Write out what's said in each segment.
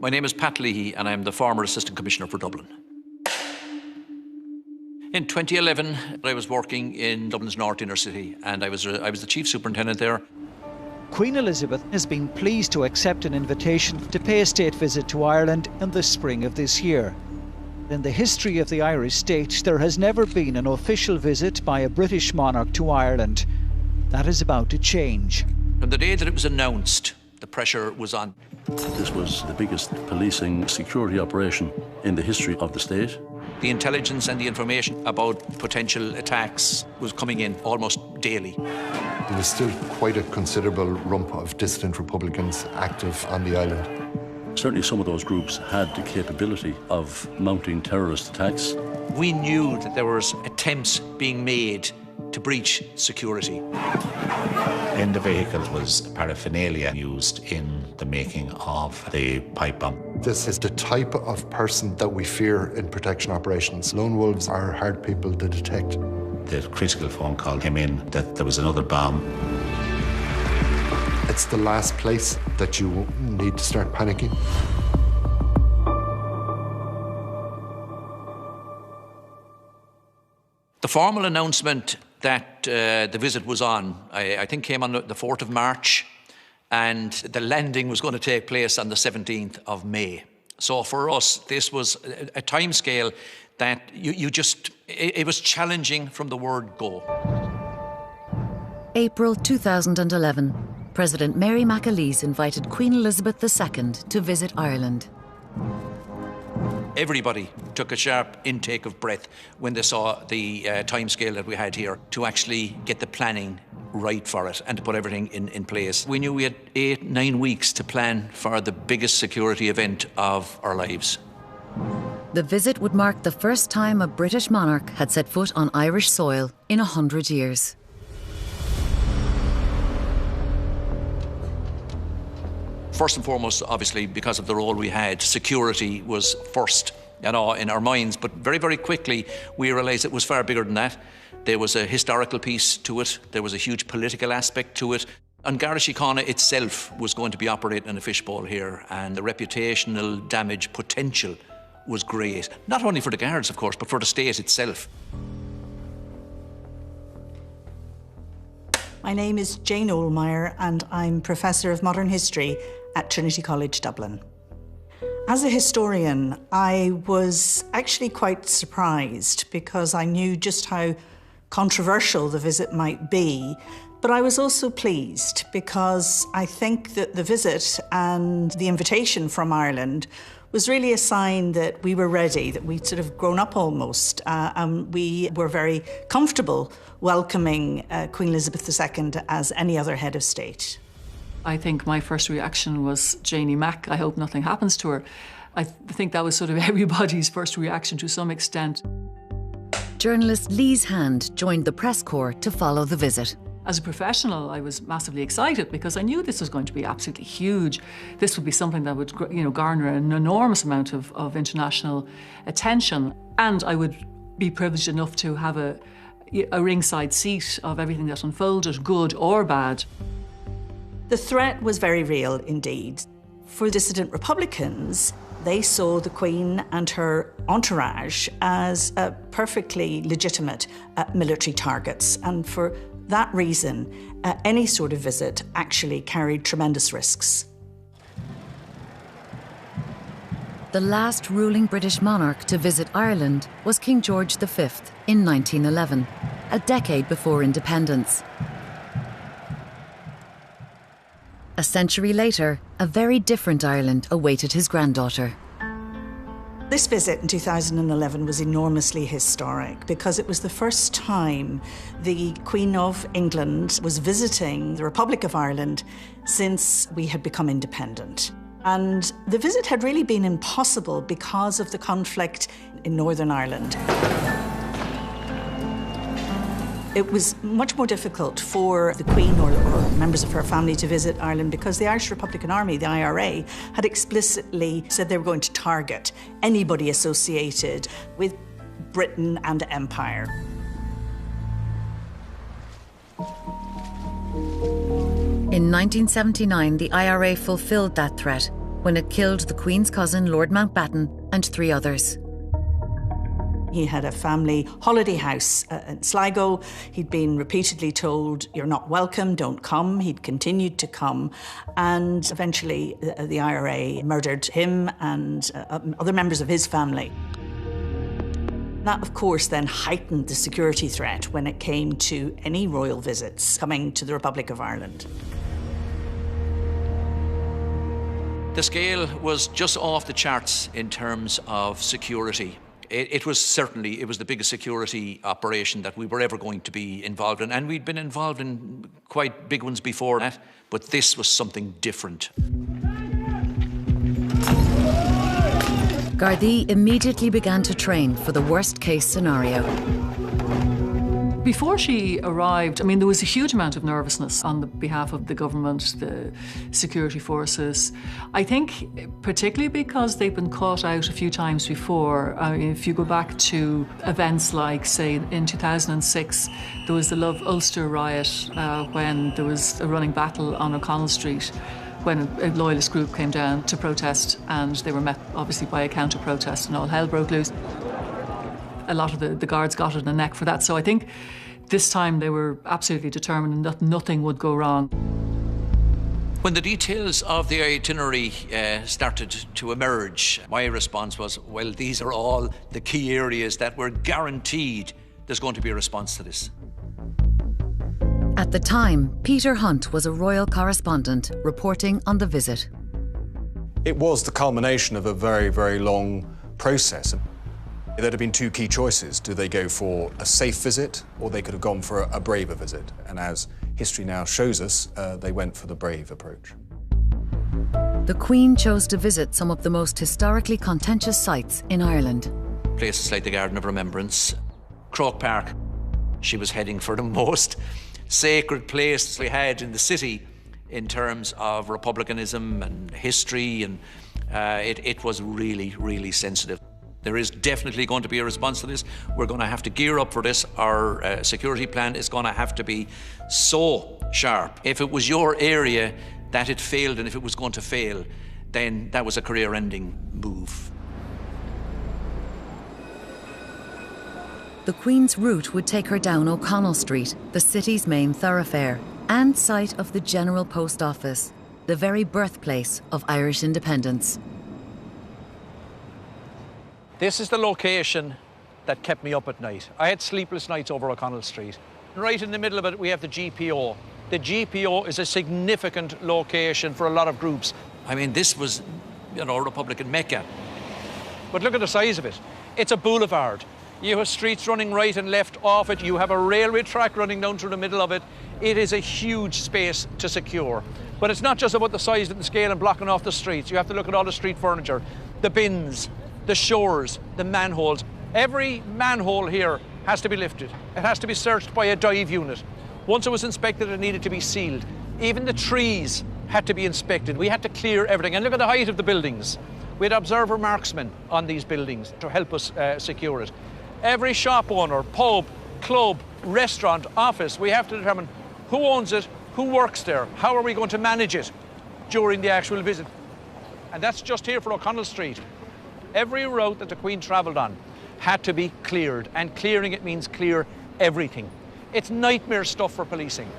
My name is Pat Leahy and I'm the former Assistant Commissioner for Dublin. In 2011, I was working in Dublin's North Inner City and I was the Chief Superintendent there. Queen Elizabeth has been pleased to accept an invitation to pay a state visit to Ireland in the spring of this year. In the history of the Irish state, there has never been an official visit by a British monarch to Ireland. That is about to change. From the day that it was announced, the pressure was on. This was the biggest policing security operation in the history of the state. The intelligence and the information about potential attacks was coming in almost daily. There was still quite a considerable rump of dissident Republicans active on the island. Certainly some of those groups had the capability of mounting terrorist attacks. We knew that there was attempts being made to breach security. In the vehicle was paraphernalia used in the making of the pipe bomb. This is the type of person that we fear in protection operations. Lone wolves are hard people to detect. The critical phone call came in that there was another bomb. It's the last place that you need to start panicking. The formal announcement that the visit was on, I think came on the 4th of March, and the landing was going to take place on the 17th of May. So for us, this was a timescale that it was challenging from the word go. April 2011. President Mary McAleese invited Queen Elizabeth II to visit Ireland. Everybody took a sharp intake of breath when they saw the timescale that we had here to actually get the planning right for it and to put everything in place. We knew we had 8-9 weeks to plan for the biggest security event of our lives. The visit would mark the first time a British monarch had set foot on Irish soil in 100 years. First and foremost, obviously, because of the role we had, security was first, in our minds. But very, very quickly, we realised it was far bigger than that. There was a historical piece to it. There was a huge political aspect to it. And Garda Síochána itself was going to be operating in a fishbowl here, and the reputational damage potential was great. Not only for the guards, of course, but for the state itself. My name is Jane Ohlmeyer and I'm Professor of Modern History at Trinity College, Dublin. As a historian, I was actually quite surprised because I knew just how controversial the visit might be, but I was also pleased because I think that the visit and the invitation from Ireland was really a sign that we were ready, that we'd sort of grown up almost, and we were very comfortable welcoming Queen Elizabeth II as any other head of state. I think my first reaction was Janie Mac, I hope nothing happens to her. I think that was sort of everybody's first reaction to some extent. Journalist Lise Hand joined the press corps to follow the visit. As a professional, I was massively excited because I knew this was going to be absolutely huge. This would be something that would, garner an enormous amount of international attention, and I would be privileged enough to have a ringside seat of everything that unfolded, good or bad. The threat was very real indeed. For dissident Republicans, they saw the Queen and her entourage as perfectly legitimate military targets, and for that reason, any sort of visit actually carried tremendous risks. The last ruling British monarch to visit Ireland was King George V in 1911, a decade before independence. A century later, a very different Ireland awaited his granddaughter. This visit in 2011 was enormously historic because it was the first time the Queen of England was visiting the Republic of Ireland since we had become independent. And the visit had really been impossible because of the conflict in Northern Ireland. It was much more difficult for the Queen or members of her family to visit Ireland because the Irish Republican Army, the IRA, had explicitly said they were going to target anybody associated with Britain and empire. In 1979, the IRA fulfilled that threat when it killed the Queen's cousin, Lord Mountbatten, and 3 others. He had a family holiday house in Sligo. He'd been repeatedly told, "You're not welcome, don't come." He'd continued to come, and eventually the IRA murdered him and other members of his family. That, of course, then heightened the security threat when it came to any royal visits coming to the Republic of Ireland. The scale was just off the charts in terms of security. It was the biggest security operation that we were ever going to be involved in, and we'd been involved in quite big ones before that, but this was something different. Gardaí immediately began to train for the worst-case scenario. Before she arrived, I mean, there was a huge amount of nervousness on the behalf of the government, the security forces. I think particularly because they've been caught out a few times before. I mean, if you go back to events like, say, in 2006, there was the Love Ulster riot when there was a running battle on O'Connell Street, when a loyalist group came down to protest, and they were met, obviously, by a counter-protest, and all hell broke loose. A lot of the guards got it in the neck for that. So I think this time they were absolutely determined that nothing would go wrong. When the details of the itinerary started to emerge, my response was, well, these are all the key areas that we're guaranteed there's going to be a response to this. At the time, Peter Hunt was a royal correspondent reporting on the visit. It was the culmination of a very, very long process. There'd have been 2 key choices. Do they go for a safe visit, or they could have gone for a braver visit? And as history now shows us, they went for the brave approach. The Queen chose to visit some of the most historically contentious sites in Ireland. Places like the Garden of Remembrance, Croke Park. She was heading for the most sacred place we had in the city in terms of republicanism and history, and it was really, really sensitive. There is definitely going to be a response to this. We're going to have to gear up for this. Our security plan is going to have to be so sharp. If it was your area that it failed, and if it was going to fail, then that was a career-ending move. The Queen's route would take her down O'Connell Street, the city's main thoroughfare, and site of the General Post Office, the very birthplace of Irish independence. This is the location that kept me up at night. I had sleepless nights over O'Connell Street. Right in the middle of it, we have the GPO. The GPO is a significant location for a lot of groups. I mean, this was, Republican Mecca. But look at the size of it. It's a boulevard. You have streets running right and left off it. You have a railway track running down through the middle of it. It is a huge space to secure. But it's not just about the size and the scale and blocking off the streets. You have to look at all the street furniture, the bins, the shores, the manholes. Every manhole here has to be lifted. It has to be searched by a dive unit. Once it was inspected, it needed to be sealed. Even the trees had to be inspected. We had to clear everything. And look at the height of the buildings. We had observer marksmen on these buildings to help us secure it. Every shop owner, pub, club, restaurant, office, we have to determine who owns it, who works there, how are we going to manage it during the actual visit. And that's just here for O'Connell Street. Every route that the Queen travelled on had to be cleared, and clearing it means clear everything. It's nightmare stuff for policing.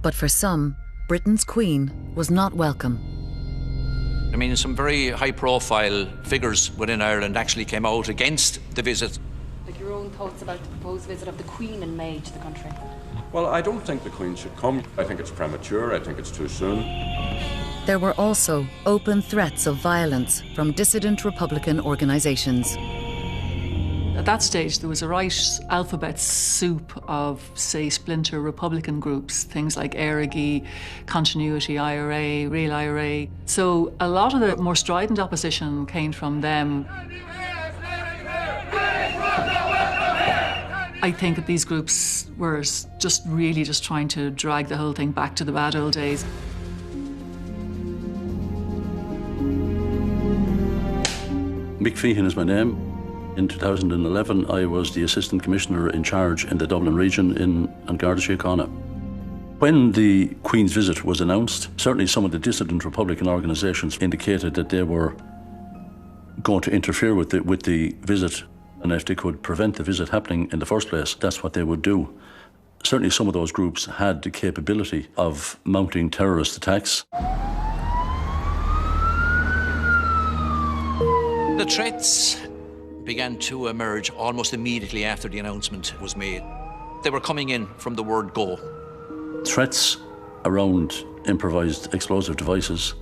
But for some, Britain's Queen was not welcome. I mean, some very high-profile figures within Ireland actually came out against the visit. Like your own thoughts about the proposed visit of the Queen in May to the country? Well, I don't think the Queen should come. I think it's premature. I think it's too soon. There were also open threats of violence from dissident Republican organisations. At that stage, there was a right alphabet soup of, say, splinter Republican groups, things like Erigi, Continuity IRA, Real IRA. So a lot of the more strident opposition came from them. I think that these groups were just really just trying to drag the whole thing back to the bad old days. Mick Feehan is my name. In 2011, I was the Assistant Commissioner in charge in the Dublin region in Garda Síochána. When the Queen's visit was announced, certainly some of the dissident Republican organisations indicated that they were going to interfere with the visit, and if they could prevent the visit happening in the first place, that's what they would do. Certainly some of those groups had the capability of mounting terrorist attacks. The threats began to emerge almost immediately after the announcement was made. They were coming in from the word go. Threats around improvised explosive devices,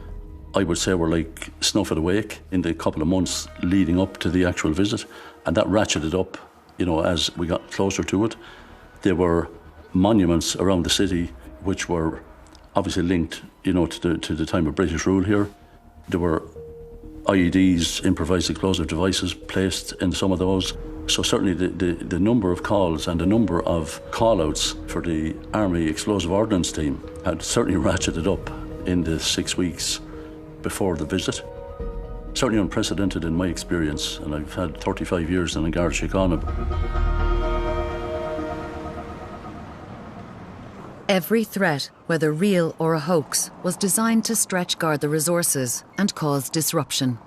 I would say, were like snuff at a wake in the couple of months leading up to the actual visit, and that ratcheted up, as we got closer to it. There were monuments around the city which were obviously linked, to the time of British rule here. There were IEDs, improvised explosive devices, placed in some of those. So certainly the number of calls and the number of call-outs for the Army Explosive Ordnance Team had certainly ratcheted up in the 6 weeks before the visit. Certainly unprecedented in my experience, and I've had 35 years in Garda Síochána. Every threat, whether real or a hoax, was designed to stretch Garda resources and cause disruption.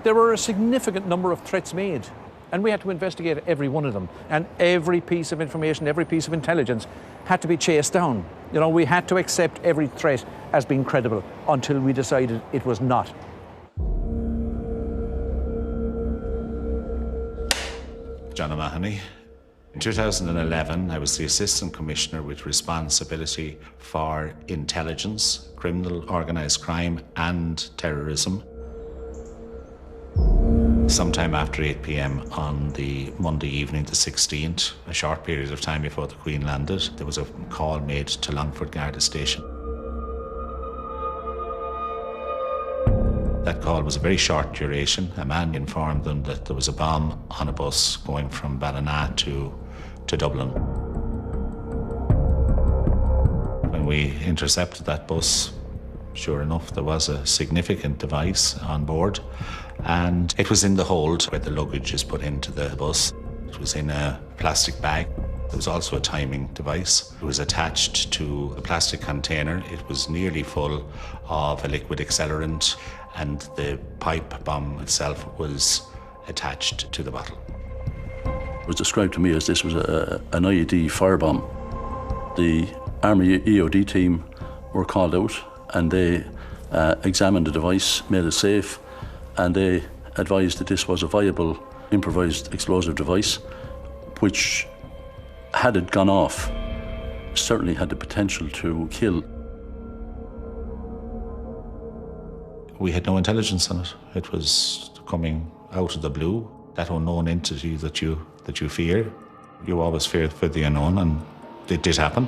There were a significant number of threats made, and we had to investigate every one of them. And every piece of information, every piece of intelligence had to be chased down. We had to accept every threat as being credible until we decided it was not. John O'Mahony. In 2011, I was the Assistant Commissioner with responsibility for intelligence, criminal organised crime and terrorism. Sometime after 8 p.m. on the Monday evening, the 16th, a short period of time before the Queen landed, there was a call made to Longford Garda Station. That call was a very short duration. A man informed them that there was a bomb on a bus going from Ballina to Dublin. When we intercepted that bus, sure enough, there was a significant device on board, and it was in the hold where the luggage is put into the bus. It was in a plastic bag. There was also a timing device. It was attached to a plastic container. It was nearly full of a liquid accelerant, and the pipe bomb itself was attached to the bottle. It was described to me as this was an IED firebomb. The Army EOD team were called out, and they examined the device, made it safe, and they advised that this was a viable improvised explosive device, which, had it gone off, certainly had the potential to kill. We had no intelligence on it. It was coming out of the blue. That unknown entity that you fear, you always fear for the unknown, and it did happen.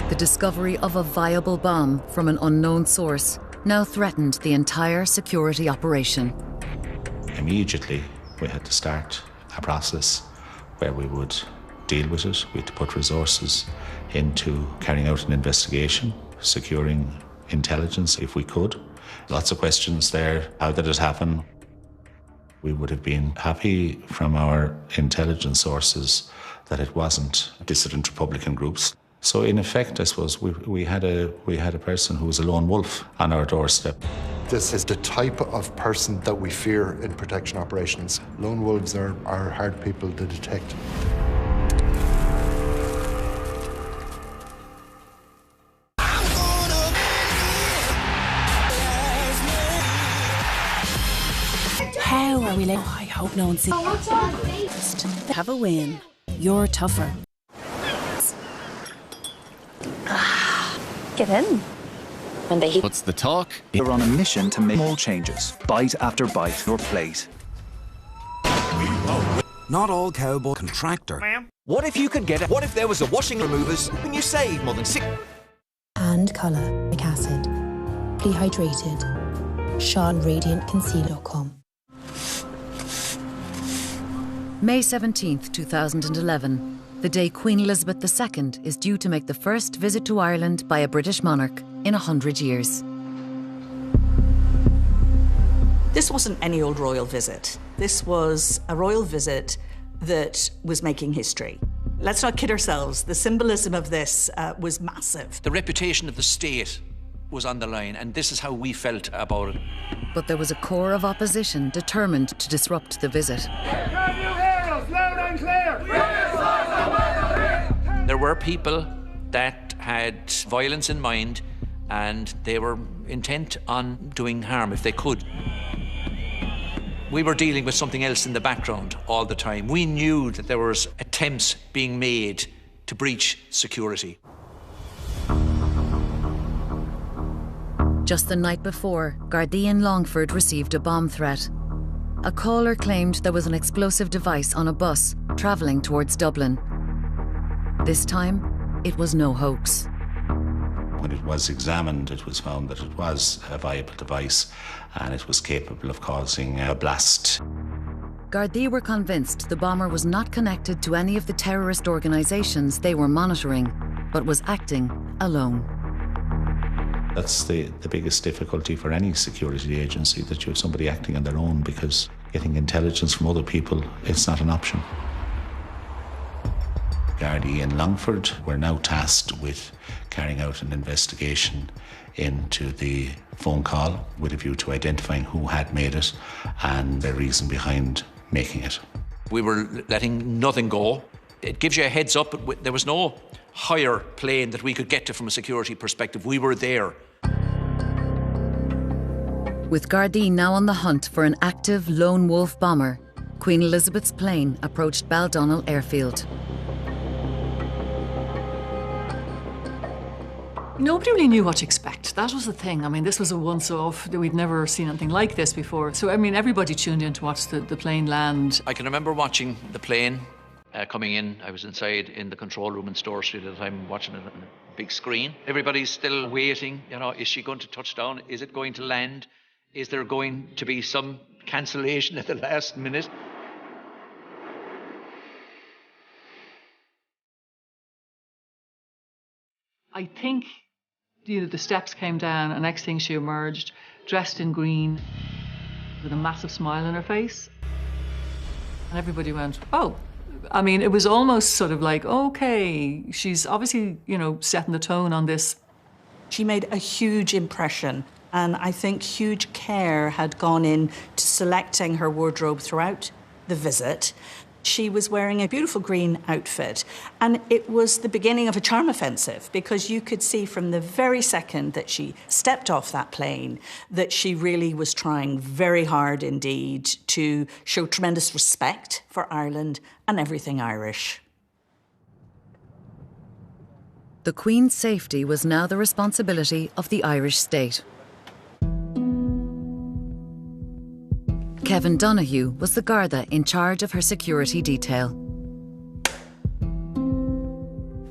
The discovery of a viable bomb from an unknown source now threatened the entire security operation. Immediately, we had to start a process where we would deal with it. We had to put resources into carrying out an investigation, securing intelligence if we could. Lots of questions there. How did it happen? We would have been happy from our intelligence sources that it wasn't dissident Republican groups. So in effect, I suppose, we had a person who was a lone wolf on our doorstep. This is the type of person that we fear in protection operations. Lone wolves are hard people to detect. where we live. I hope no one sees. Oh, what's on? Have a win. You're tougher. Get in. And they What's the talk? We're on a mission to make small changes, bite after bite, your plate. Not all cowboy contractor. What if you could get it? What if there was a washing removers and you save more than And colour, like acid. Dehydrated. Sean Radiant Concealer.com. May 17th, 2011, the day Queen Elizabeth II is due to make the first visit to Ireland by a British monarch in 100 years. This wasn't any old royal visit. This was a royal visit that was making history. Let's not kid ourselves. The symbolism of this was massive. The reputation of the state was on the line, and this is how we felt about it. But there was a core of opposition determined to disrupt the visit. Can you hear us loud and clear? There were people that had violence in mind, and they were intent on doing harm if they could. We were dealing with something else in the background all the time. We knew that there was attempts being made to breach security. Just the night before, Gardaí in Longford received a bomb threat. A caller claimed there was an explosive device on a bus travelling towards Dublin. This time, it was no hoax. When it was examined, it was found that it was a viable device and it was capable of causing a blast. Gardaí were convinced the bomber was not connected to any of the terrorist organisations they were monitoring, but was acting alone. That's the biggest difficulty for any security agency, that you have somebody acting on their own, because getting intelligence from other people, it's not an option. Gardaí in Longford were now tasked with carrying out an investigation into the phone call with a view to identifying who had made it and the reason behind making it. We were letting nothing go. It gives you a heads up, but there was no higher plane that we could get to from a security perspective. We were there. With Gardaí now on the hunt for an active lone wolf bomber, Queen Elizabeth's plane approached Baldonnel airfield. Nobody really knew what to expect. That was the thing. I mean, this was a once-off. We'd never seen anything like this before. So, I mean, everybody tuned in to watch the plane land. I can remember watching the plane coming in. I was inside in the control room in Store Street at the time, watching it on a big screen. Everybody's still waiting. You know, is she going to touch down? Is it going to land? Is there going to be some cancellation at the last minute? I think, you know, the steps came down, and next thing she emerged, dressed in green, with a massive smile on her face. And everybody went, oh. I mean, it was almost sort of like, okay, she's obviously, you know, setting the tone on this. She made a huge impression, and I think huge care had gone in to selecting her wardrobe throughout the visit. She was wearing a beautiful green outfit, and it was the beginning of a charm offensive, because you could see from the very second that she stepped off that plane that she really was trying very hard indeed to show tremendous respect for Ireland and everything Irish. The Queen's safety was now the responsibility of the Irish state. Kevin Donoghue was the Garda in charge of her security detail.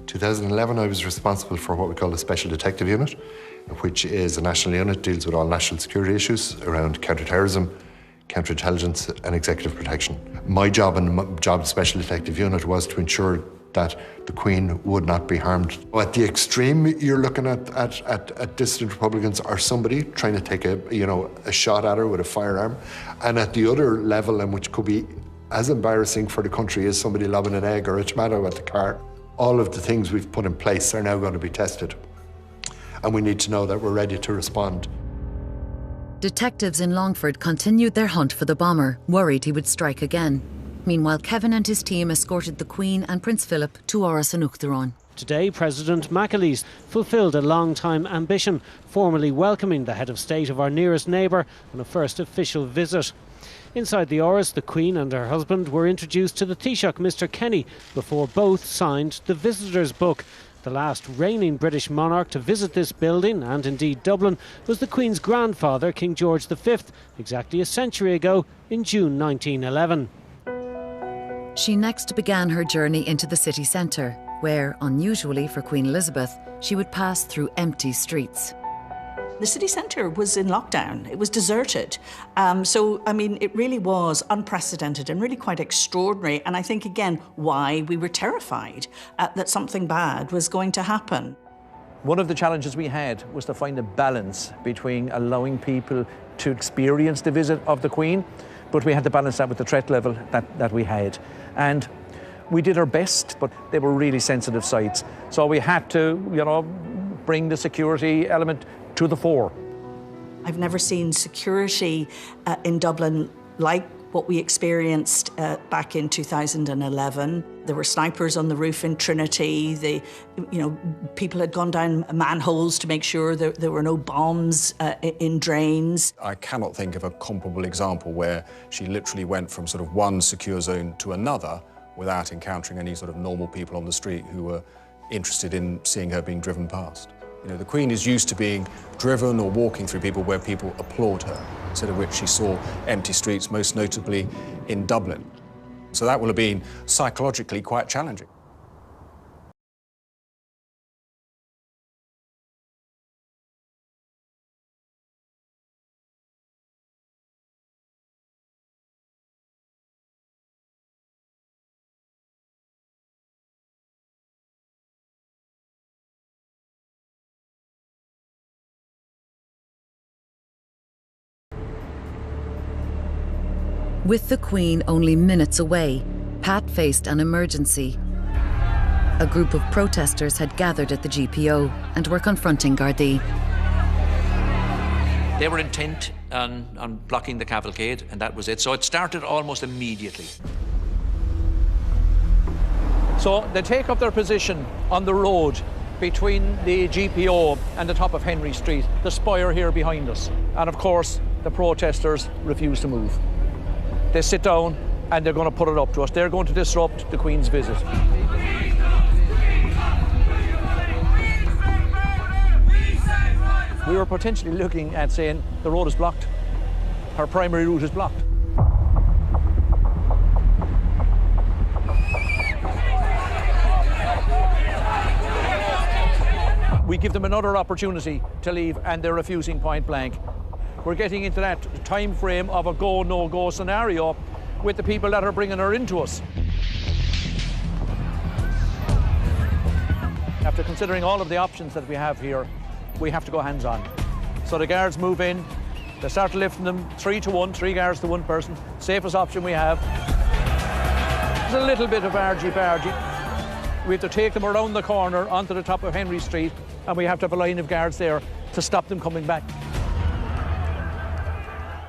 2011, I was responsible for what we call the Special Detective Unit, which is a national unit, deals with all national security issues around counter-terrorism, counterintelligence and executive protection. My job in the job of the Special Detective Unit was to ensure that the Queen would not be harmed. At the extreme, you're looking at dissident Republicans or somebody trying to take a shot at her with a firearm. And at the other level, and which could be as embarrassing for the country as somebody lobbing an egg or a tomato at the car, all of the things we've put in place are now going to be tested. And we need to know that we're ready to respond. Detectives in Longford continued their hunt for the bomber, worried he would strike again. Meanwhile, Kevin and his team escorted the Queen and Prince Philip to Áras an Uachtaráin. Today, President McAleese fulfilled a long-time ambition, formally welcoming the head of state of our nearest neighbour on a first official visit. Inside the Áras, the Queen and her husband were introduced to the Taoiseach, Mr Kenny, before both signed the Visitors Book. The last reigning British monarch to visit this building, and indeed Dublin, was the Queen's grandfather, King George V, exactly a century ago in June 1911. She next began her journey into the city centre, where, unusually for Queen Elizabeth, she would pass through empty streets. The city centre was in lockdown. It was deserted. It really was unprecedented and really quite extraordinary. And I think, again, why we were terrified that something bad was going to happen. One of the challenges we had was to find a balance between allowing people to experience the visit of the Queen, but we had to balance that with the threat level that we had. And we did our best, but they were really sensitive sites. So we had to, bring the security element to the fore. I've never seen security in Dublin like what we experienced back in 2011. There were snipers on the roof in Trinity. People had gone down manholes to make sure there were no bombs in drains. I cannot think of a comparable example where she literally went from sort of one secure zone to another without encountering any sort of normal people on the street who were interested in seeing her being driven past. The Queen is used to being driven or walking through people where people applaud her, instead of which she saw empty streets, most notably in Dublin. So that will have been psychologically quite challenging. With the Queen only minutes away, Pat faced an emergency. A group of protesters had gathered at the GPO and were confronting Gardaí. They were intent on blocking the cavalcade, and that was it. So it started almost immediately. So they take up their position on the road between the GPO and the top of Henry Street, the spire here behind us. And of course, the protesters refuse to move. They sit down and they're going to put it up to us. They're going to disrupt the Queen's visit. We were potentially looking at saying the road is blocked. Her primary route is blocked. We give them another opportunity to leave and they're refusing point blank. We're getting into that time frame of a go, no-go scenario with the people that are bringing her into us. After considering all of the options that we have here, we have to go hands-on. So the guards move in, they start lifting them 3 to 1, 3 guards to 1 person, safest option we have. There's a little bit of argy-bargy. We have to take them around the corner onto the top of Henry Street, and we have to have a line of guards there to stop them coming back.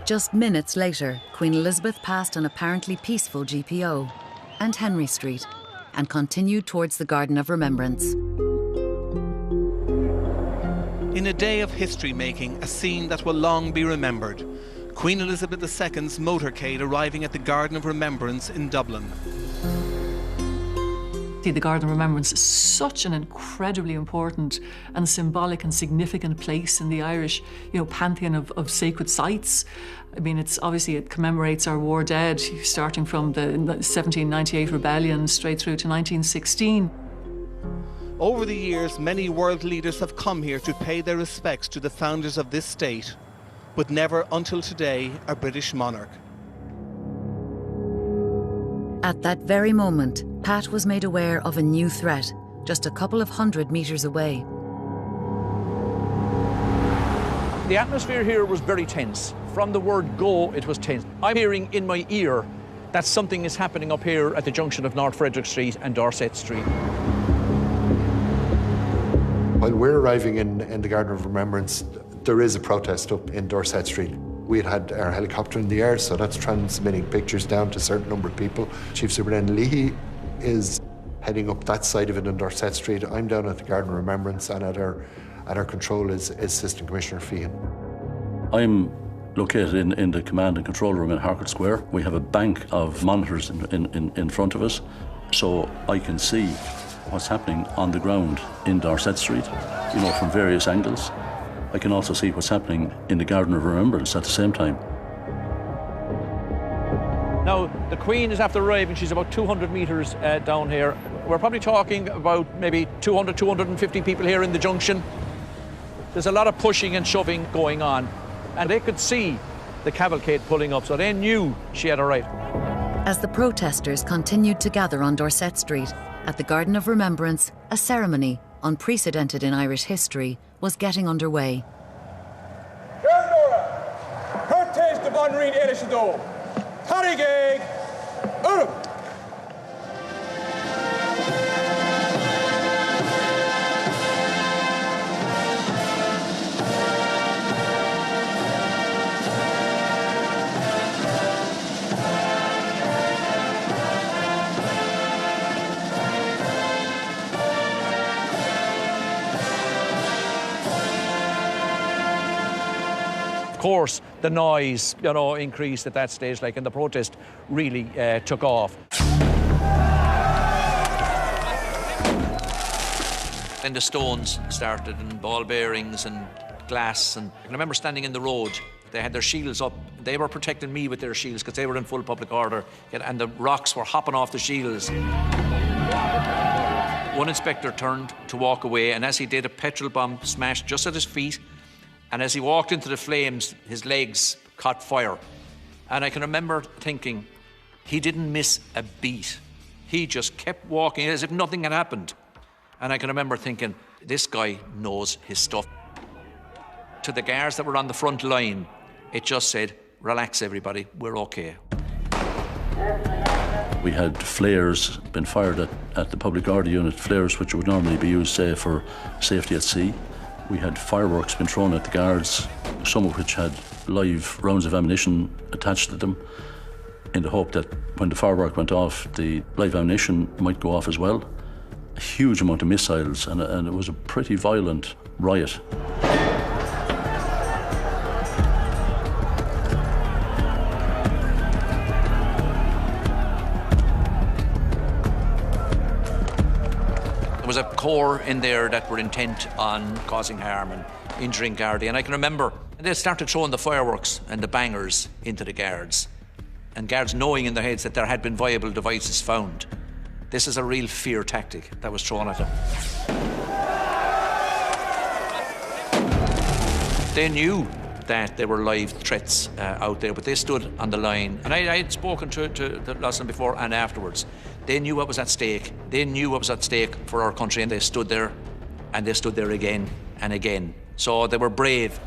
Just minutes later, Queen Elizabeth passed an apparently peaceful GPO and Henry Street and continued towards the Garden of Remembrance. In a day of history-making, a scene that will long be remembered, Queen Elizabeth II's motorcade arriving at the Garden of Remembrance in Dublin. The Garden of Remembrance is such an incredibly important and symbolic and significant place in the Irish, pantheon of sacred sites. I mean, it commemorates our war dead, starting from the 1798 rebellion straight through to 1916. Over the years, many world leaders have come here to pay their respects to the founders of this state, but never until today a British monarch. At that very moment, Pat was made aware of a new threat, just a couple of 100 metres away. The atmosphere here was very tense. From the word go, it was tense. I'm hearing in my ear that something is happening up here at the junction of North Frederick Street and Dorset Street. While we're arriving in the Garden of Remembrance, there is a protest up in Dorset Street. We had our helicopter in the air, so that's transmitting pictures down to a certain number of people. Chief Superintendent Leahy is heading up that side of it in Dorset Street. I'm down at the Garden of Remembrance, and at our control is Assistant Commissioner Feehan. I'm located in the command and control room in Harcourt Square. We have a bank of monitors in front of us, so I can see what's happening on the ground in Dorset Street, you know, from various angles. I can also see what's happening in the Garden of Remembrance at the same time. Now, the Queen is after arriving. She's about 200 metres down here. We're probably talking about maybe 200, 250 people here in the junction. There's a lot of pushing and shoving going on, and they could see the cavalcade pulling up, so they knew she had arrived. As the protesters continued to gather on Dorset Street, at the Garden of Remembrance, a ceremony, unprecedented in Irish history, was getting underway. Of course, the noise, you know, increased at that stage, and the protest really took off. Then the stones started, and ball bearings and glass, and I remember standing in the road. They had their shields up. They were protecting me with their shields because they were in full public order, and the rocks were hopping off the shields. One inspector turned to walk away, and as he did, a petrol bomb smashed just at his feet. And as he walked into the flames, his legs caught fire. And I can remember thinking, he didn't miss a beat. He just kept walking as if nothing had happened. And I can remember thinking, this guy knows his stuff. To the guards that were on the front line, it just said, relax everybody, we're okay. We had flares been fired at the public order unit, flares which would normally be used, say, for safety at sea. We had fireworks been thrown at the guards, some of which had live rounds of ammunition attached to them, in the hope that when the firework went off, the live ammunition might go off as well. A huge amount of missiles, and it was a pretty violent riot. There was a corps in there that were intent on causing harm and injuring Gardaí. And I can remember they started throwing the fireworks and the bangers into the guards. And guards knowing in their heads that there had been viable devices found. This is a real fear tactic that was thrown at them. They knew that there were live threats out there, but they stood on the line. And I had spoken to the Lawson before and afterwards. They knew what was at stake. They knew what was at stake for our country, and they stood there, and they stood there again and again. So they were brave.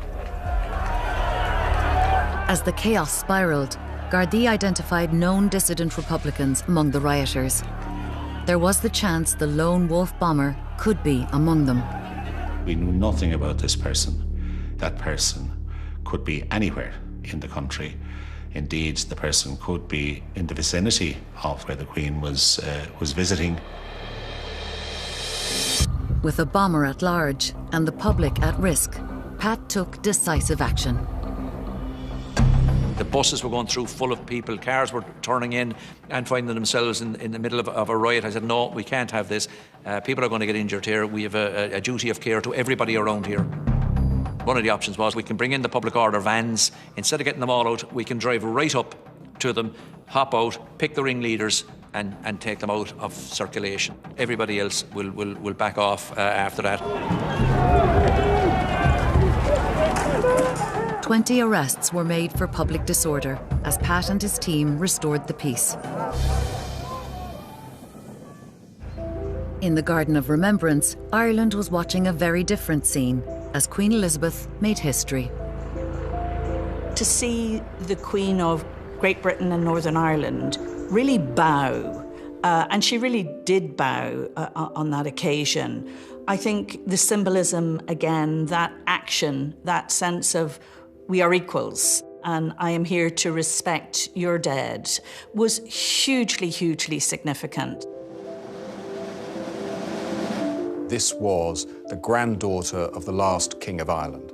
As the chaos spiralled, Gardaí identified known dissident Republicans among the rioters. There was the chance the lone wolf bomber could be among them. We knew nothing about this person. That person could be anywhere in the country. Indeed, the person could be in the vicinity of where the Queen was visiting. With a bomber at large and the public at risk, Pat took decisive action. The buses were going through full of people, cars were turning in and finding themselves in the middle of a riot. I said, no, we can't have this. People are going to get injured here. We have a duty of care to everybody around here. One of the options was we can bring in the public order vans. Instead of getting them all out, we can drive right up to them, hop out, pick the ringleaders and take them out of circulation. Everybody else will back off after that. 20 arrests were made for public disorder as Pat and his team restored the peace. In the Garden of Remembrance, Ireland was watching a very different scene as Queen Elizabeth made history. To see the Queen of Great Britain and Northern Ireland really bow, and she really did bow on that occasion. I think the symbolism, again, that action, that sense of we are equals and I am here to respect your dead, was hugely, hugely significant. This was the granddaughter of the last King of Ireland.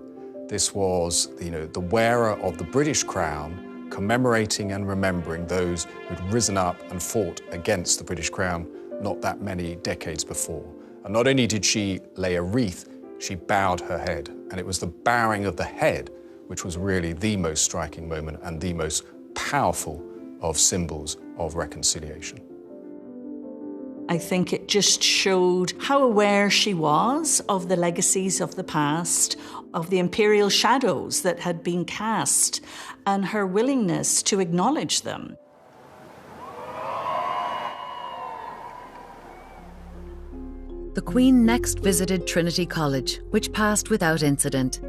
This was, the wearer of the British crown, commemorating and remembering those who'd risen up and fought against the British crown not that many decades before. And not only did she lay a wreath, she bowed her head. And it was the bowing of the head which was really the most striking moment and the most powerful of symbols of reconciliation. I think it just showed how aware she was of the legacies of the past, of the imperial shadows that had been cast, and her willingness to acknowledge them. The Queen next visited Trinity College, which passed without incident,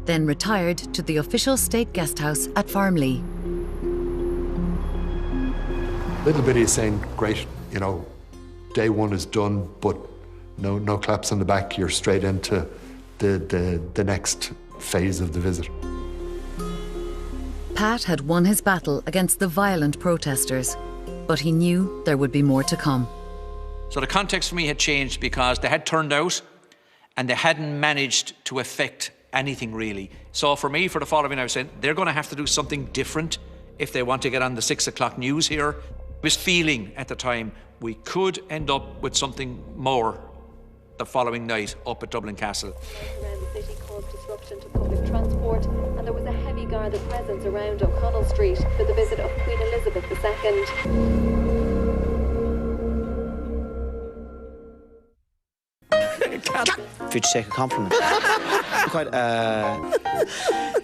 then retired to the official state guest house at Farmley. Little Bitty is saying, great, day one is done, but no claps on the back, you're straight into the next phase of the visit. Pat had won his battle against the violent protesters, but he knew there would be more to come. So the context for me had changed because they had turned out and they hadn't managed to affect anything really. So for me, for the following, I was saying, they're going to have to do something different if they want to get on the 6 o'clock news here. I was feeling at the time we could end up with something more the following night up at Dublin Castle. Around the city caused disruption to public transport, and there was a heavy guarded presence around O'Connell Street for the visit of Queen Elizabeth II. If you take a compliment. Quite,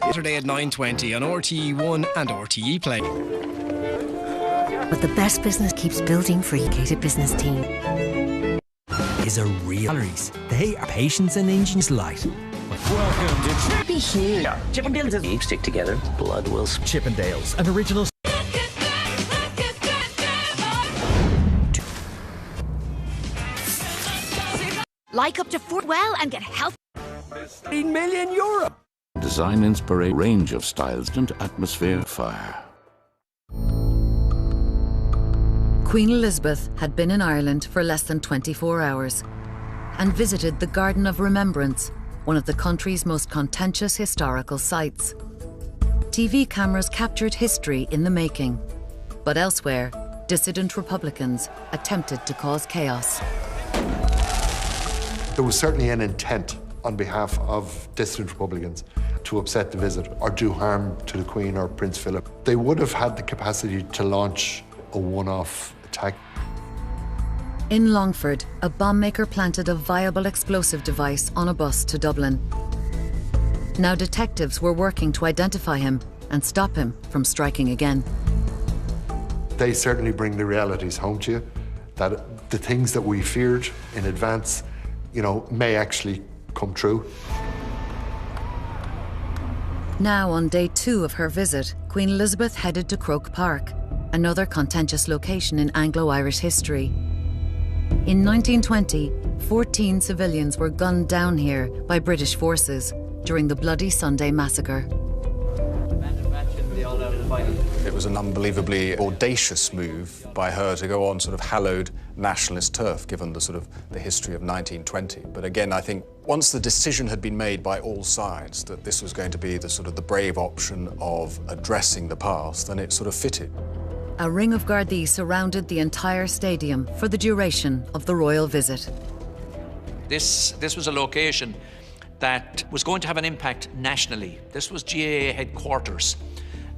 Yesterday at 9:20 on RTE1 and RTE Play. But the best business keeps building for a dedicated business team. Is a real salaries. They are patience and engines light. Welcome to Chippy here. Chippendales. You stick together. Blood will. Chippendales, an original. Like up to 4 well and get health. €3 million. Design inspire range of styles and atmosphere fire. Queen Elizabeth had been in Ireland for less than 24 hours and visited the Garden of Remembrance, one of the country's most contentious historical sites. TV cameras captured history in the making, but elsewhere, dissident Republicans attempted to cause chaos. There was certainly an intent on behalf of dissident Republicans to upset the visit or do harm to the Queen or Prince Philip. They would have had the capacity to launch a one-off attack. In Longford, a bomb maker planted a viable explosive device on a bus to Dublin. Now detectives were working to identify him and stop him from striking again. They certainly bring the realities home to you, that the things that we feared in advance, may actually come true. Now, on day 2 of her visit, Queen Elizabeth headed to Croke Park, another contentious location in Anglo-Irish history. In 1920, 14 civilians were gunned down here by British forces during the Bloody Sunday Massacre. It was an unbelievably audacious move by her to go on sort of hallowed nationalist turf, given the history of 1920. But again, I think once the decision had been made by all sides that this was going to be the brave option of addressing the past, then it sort of fitted. A ring of Gardaí surrounded the entire stadium for the duration of the royal visit. This was a location that was going to have an impact nationally. This was GAA headquarters.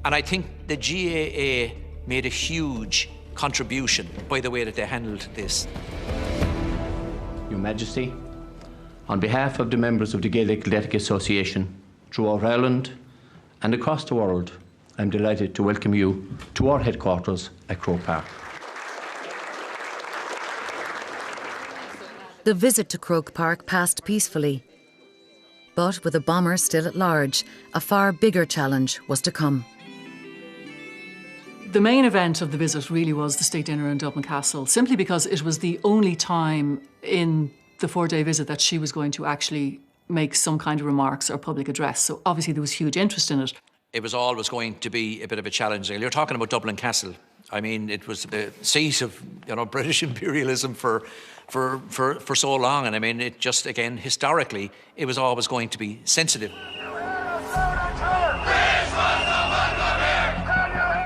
And I think the GAA made a huge contribution by the way that they handled this. Your Majesty, on behalf of the members of the Gaelic Athletic Association throughout Ireland and across the world, I'm delighted to welcome you to our headquarters at Croke Park. The visit to Croke Park passed peacefully. But with a bomber still at large, a far bigger challenge was to come. The main event of the visit really was the state dinner in Dublin Castle, simply because it was the only time in the 4-day visit that she was going to actually make some kind of remarks or public address. So obviously there was huge interest in it. It was always going to be a bit of a challenge. You're talking about Dublin Castle. I mean, it was the seat of British imperialism for so long. And I mean, it just, again, historically, it was always going to be sensitive.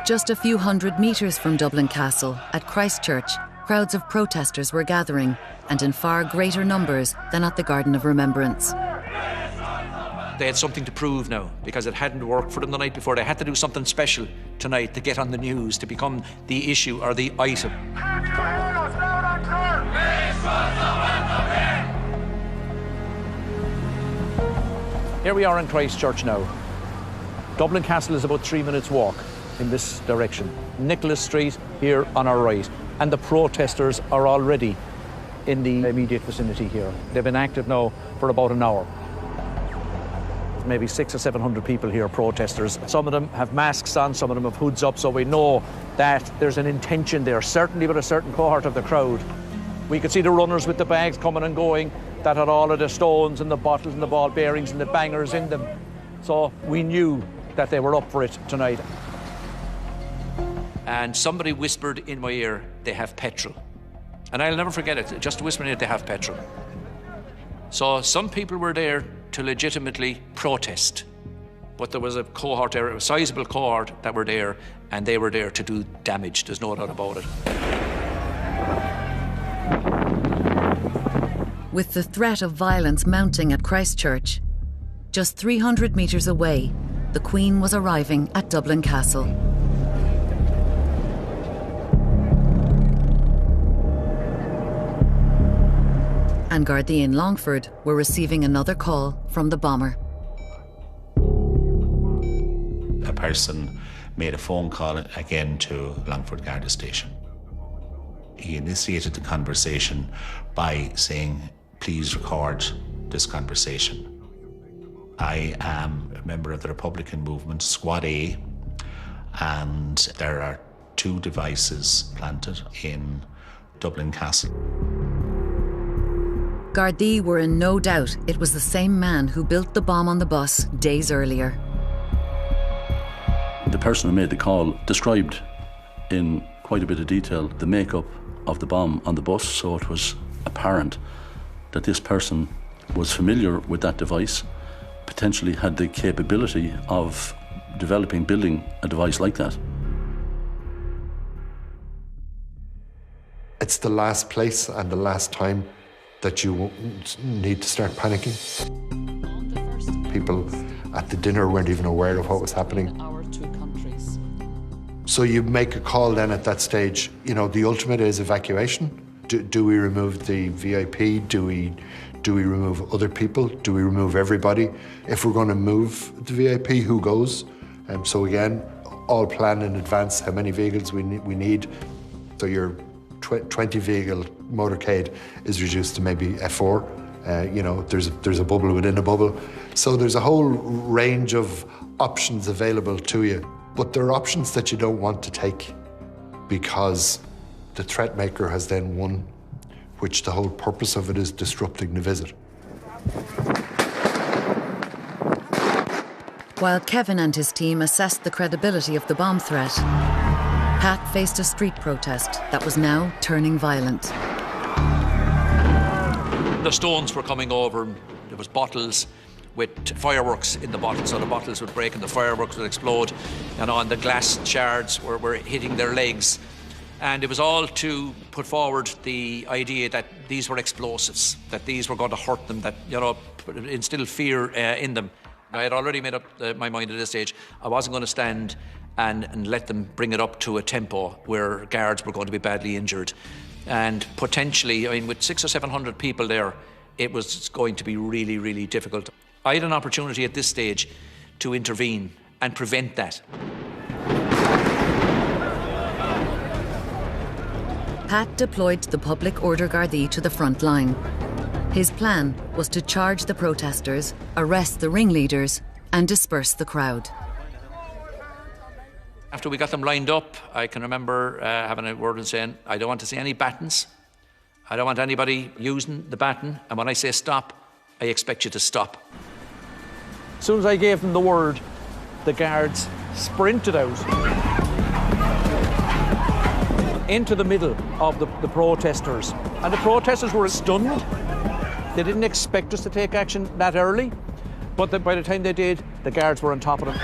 Just a few hundred metres from Dublin Castle, at Christchurch, crowds of protesters were gathering, and in far greater numbers than at the Garden of Remembrance. They had something to prove now, because it hadn't worked for them the night before. They had to do something special tonight to get on the news, to become the issue or the item. Here we are in Christchurch now. Dublin Castle is about 3 minutes walk in this direction. Nicholas Street here on our right. And the protesters are already in the immediate vicinity here. They've been active now for about an hour. Maybe 600 or 700 people here, protesters. Some of them have masks on, some of them have hoods up, so we know that there's an intention there, certainly with a certain cohort of the crowd. We could see the runners with the bags coming and going that had all of the stones and the bottles and the ball bearings and the bangers in them. So we knew that they were up for it tonight. And somebody whispered in my ear, they have petrol. And I'll never forget it, just whispering it, they have petrol. So some people were there to legitimately protest. But there was a cohort there, a sizable cohort that were there, and they were there to do damage, there's no doubt about it. With the threat of violence mounting at Christchurch, just 300 metres away, the Queen was arriving at Dublin Castle. And Gardaí in Longford were receiving another call from the bomber. A person made a phone call again to Longford Garda Station. He initiated the conversation by saying, please record this conversation. I am a member of the Republican movement, Squad A, and there are 2 devices planted in Dublin Castle. Gardaí were in no doubt it was the same man who built the bomb on the bus days earlier. The person who made the call described in quite a bit of detail the makeup of the bomb on the bus, so it was apparent that this person was familiar with that device, potentially had the capability of building a device like that. It's the last place and the last time that you need to start panicking. People at the dinner weren't even aware of what was happening. So you make a call then at that stage. You know, the ultimate is evacuation. Do we remove the VIP? Do we remove other people? Do we remove everybody? If we're going to move the VIP, who goes? So again, all plan in advance how many vehicles we need. So your 20 vehicle motorcade is reduced to maybe F4. You know, there's a bubble within a bubble. So there's a whole range of options available to you. But there are options that you don't want to take because the threat maker has then won, which the whole purpose of it is disrupting the visit. While Kevin and his team assessed the credibility of the bomb threat, Pat faced a street protest that was now turning violent. The stones were coming over, there was bottles with fireworks in the bottles, so the bottles would break and the fireworks would explode, and the glass shards were hitting their legs. And it was all to put forward the idea that these were explosives, that these were going to hurt them, that, instill fear in them. I had already made up my mind at this stage. I wasn't going to stand and let them bring it up to a tempo where guards were going to be badly injured. And potentially, with 600 or 700 people there, it was going to be really, really difficult. I had an opportunity at this stage to intervene and prevent that. Pat deployed the public order Gardaí to the front line. His plan was to charge the protesters, arrest the ringleaders, and disperse the crowd. After we got them lined up, I can remember having a word and saying, I don't want to see any batons. I don't want anybody using the baton. And when I say stop, I expect you to stop. As soon as I gave them the word, the guards sprinted out into the middle of the protesters. And the protesters were stunned. They didn't expect us to take action that early, but by the time they did, the guards were on top of them.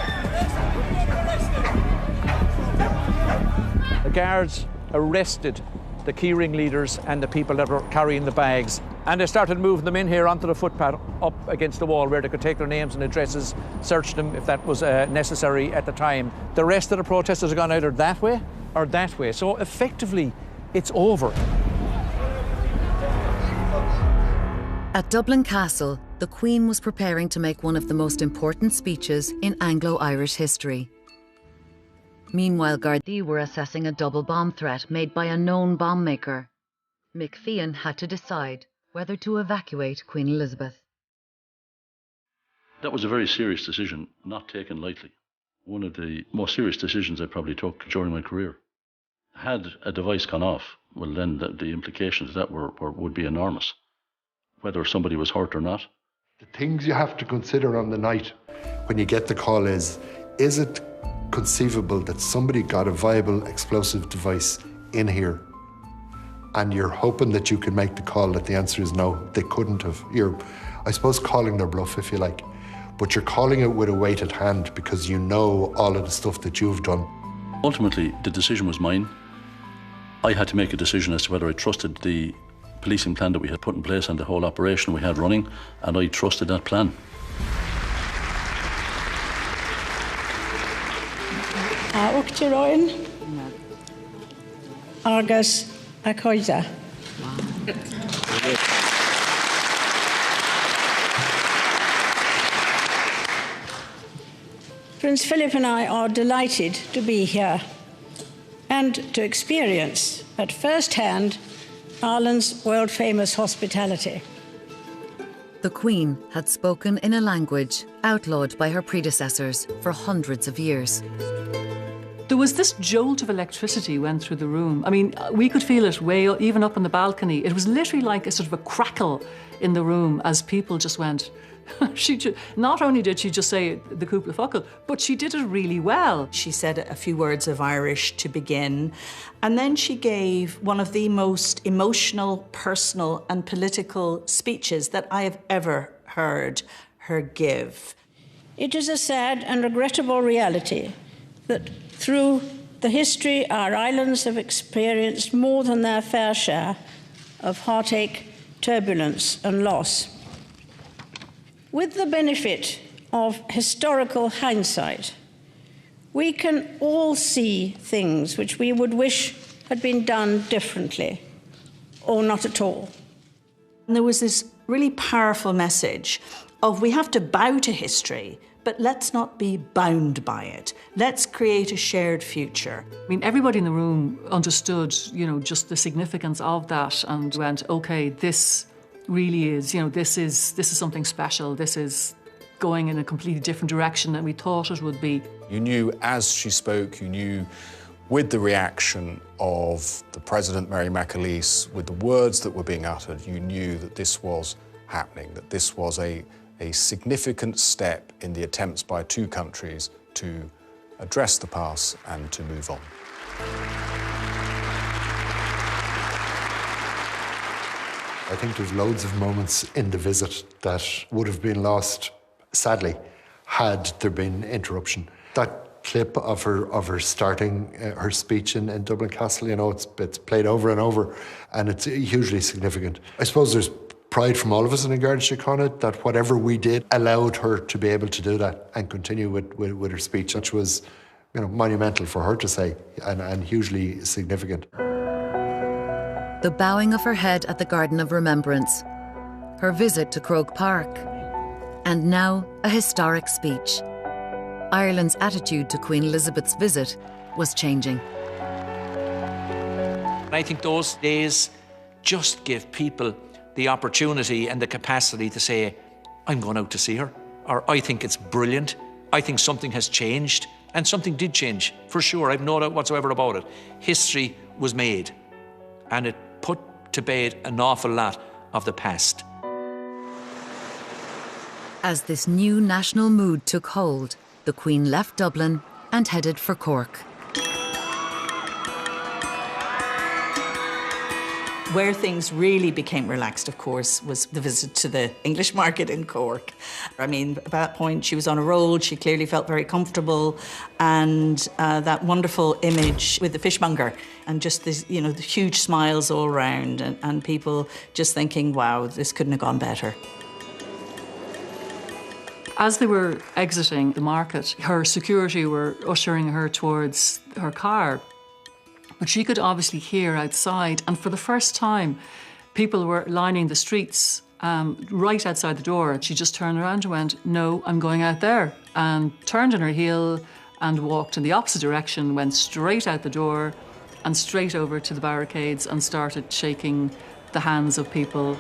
The guards arrested the key ringleaders and the people that were carrying the bags, and they started moving them in here onto the footpath up against the wall where they could take their names and addresses, search them if that was necessary at the time. The rest of the protesters have gone either that way or that way, so effectively it's over. At Dublin Castle, the Queen was preparing to make one of the most important speeches in Anglo-Irish history. Meanwhile, Gardaí were assessing a double bomb threat made by a known bomb maker. McPhee had to decide whether to evacuate Queen Elizabeth. That was a very serious decision, not taken lightly. One of the most serious decisions I probably took during my career. Had a device gone off, well then the implications of that would be enormous, whether somebody was hurt or not. The things you have to consider on the night when you get the call is it conceivable that somebody got a viable explosive device in here? And you're hoping that you can make the call that the answer is no, they couldn't have. You're, I suppose, calling their bluff, if you like. But you're calling it with a weighted hand because you know all of the stuff that you've done. Ultimately, the decision was mine. I had to make a decision as to whether I trusted the policing plan that we had put in place and the whole operation we had running, and I trusted that plan. Uachtaráin agus a coisa. Prince Philip and I are delighted to be here and to experience at first hand Ireland's world-famous hospitality. The Queen had spoken in a language outlawed by her predecessors for hundreds of years. There was this jolt of electricity went through the room. I mean, we could feel it even up on the balcony. It was literally like a sort of a crackle in the room as people just went. Not only did she just say the cúpla focal, but she did it really well. She said a few words of Irish to begin, and then she gave one of the most emotional, personal and political speeches that I have ever heard her give. It is a sad and regrettable reality that through the history our islands have experienced more than their fair share of heartache, turbulence and loss. With the benefit of historical hindsight, we can all see things which we would wish had been done differently, or not at all. And there was this really powerful message of we have to bow to history, but let's not be bound by it. Let's create a shared future. I mean, everybody in the room understood, you know, just the significance of that and went, okay, this really is, you know, this is something special. This is going in a completely different direction than we thought it would be. You knew as she spoke, you knew with the reaction of the President, Mary McAleese, with the words that were being uttered, you knew that this was happening, that this was a significant step in the attempts by two countries to address the past and to move on. I think there's loads of moments in the visit that would have been lost, sadly, had there been interruption. That clip of her starting her speech in Dublin Castle, you know, it's played over and over, and it's hugely significant. I suppose there's pride from all of us in Garda Síochána that whatever we did allowed her to be able to do that and continue with her speech, which was, you know, monumental for her to say and hugely significant. The bowing of her head at the Garden of Remembrance, her visit to Croke Park, and now a historic speech. Ireland's attitude to Queen Elizabeth's visit was changing. I think those days just give people the opportunity and the capacity to say, I'm going out to see her, or I think it's brilliant, I think something has changed, and something did change, for sure, I've no doubt whatsoever about it. History was made, and it put to bed an awful lot of the past. As this new national mood took hold, the Queen left Dublin and headed for Cork. Where things really became relaxed, of course, was the visit to the English market in Cork. I mean, at that point, she was on a roll, she clearly felt very comfortable, and that wonderful image with the fishmonger, and just this, the huge smiles all around, and people just thinking, wow, this couldn't have gone better. As they were exiting the market, her security were ushering her towards her car. But she could obviously hear outside, and for the first time, people were lining the streets right outside the door. She just turned around and went, "No, I'm going out there," and turned on her heel and walked in the opposite direction, went straight out the door and straight over to the barricades and started shaking the hands of people.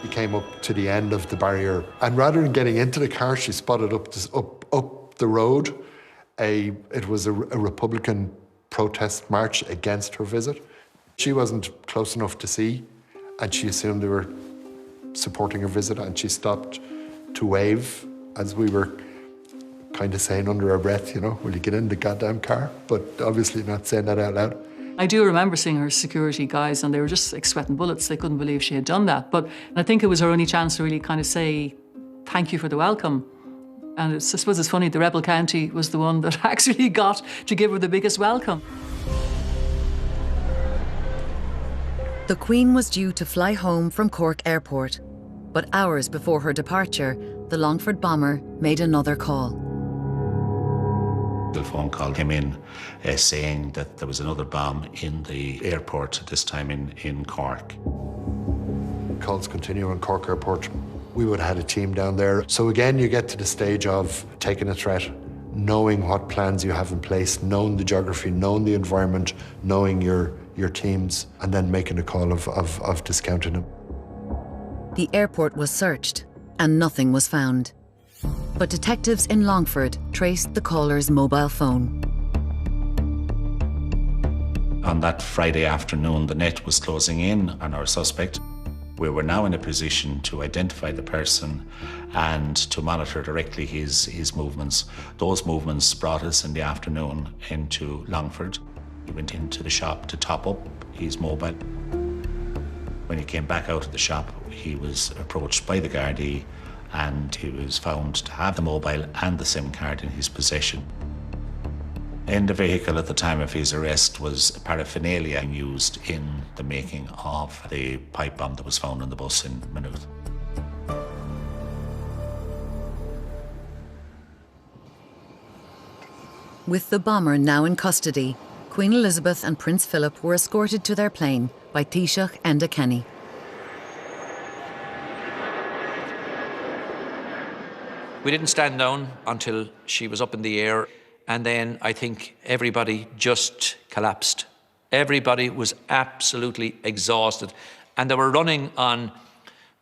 She came up to the end of the barrier, and rather than getting into the car, she spotted up the road. It was a Republican protest march against her visit. She wasn't close enough to see, and she assumed they were supporting her visit, and she stopped to wave as we were kind of saying under our breath, will you get in the goddamn car? But obviously not saying that out loud. I do remember seeing her security guys, and they were just like sweating bullets. They couldn't believe she had done that. But I think it was her only chance to really kind of say thank you for the welcome. And I suppose it's funny, the rebel county was the one that actually got to give her the biggest welcome. The Queen was due to fly home from Cork Airport, but hours before her departure, the Longford bomber made another call. The phone call came in saying that there was another bomb in the airport, this time in Cork. Calls continue in Cork Airport. We would have had a team down there. So again, you get to the stage of taking a threat, knowing what plans you have in place, knowing the geography, knowing the environment, knowing your teams, and then making a call of discounting them. The airport was searched and nothing was found. But detectives in Longford traced the caller's mobile phone. On that Friday afternoon, the net was closing in on our suspect. We were now in a position to identify the person and to monitor directly his movements. Those movements brought us in the afternoon into Longford. He went into the shop to top up his mobile. When he came back out of the shop, he was approached by the Gardaí, and he was found to have the mobile and the SIM card in his possession. In the vehicle at the time of his arrest was paraphernalia used in the making of the pipe bomb that was found on the bus in Maynooth. With the bomber now in custody, Queen Elizabeth and Prince Philip were escorted to their plane by Taoiseach Enda Kenny. We didn't stand down until she was up in the air, and then I think everybody just collapsed. Everybody was absolutely exhausted, and they were running on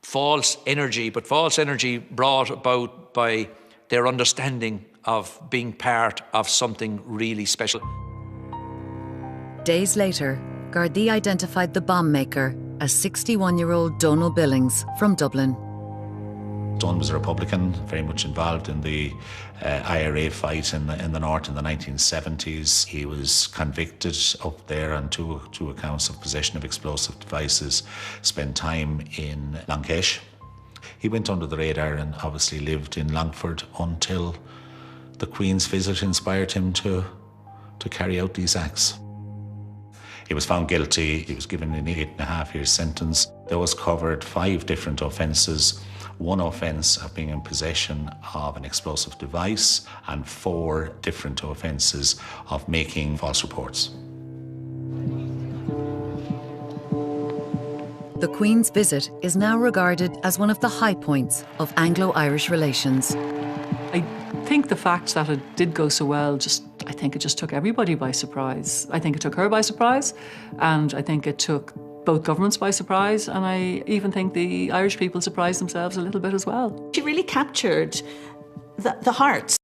false energy, but false energy brought about by their understanding of being part of something really special. Days later, Gardaí identified the bomb maker as 61-year-old Donal Billings from Dublin. Don was a Republican, very much involved in the IRA fight in the north in the 1970s. He was convicted up there on two accounts of possession of explosive devices, spent time in Lankesh. He went under the radar and obviously lived in Longford until the Queen's visit inspired him to carry out these acts. He was found guilty. He was given an 8.5-year sentence. Those covered 5 different offences. 1 offence of being in possession of an explosive device, and 4 different offences of making false reports. The Queen's visit is now regarded as one of the high points of Anglo-Irish relations. I think the fact that it did go so well, I think it just took everybody by surprise. I think it took her by surprise, and I think it took both governments by surprise, and I even think the Irish people surprised themselves a little bit as well. She really captured the hearts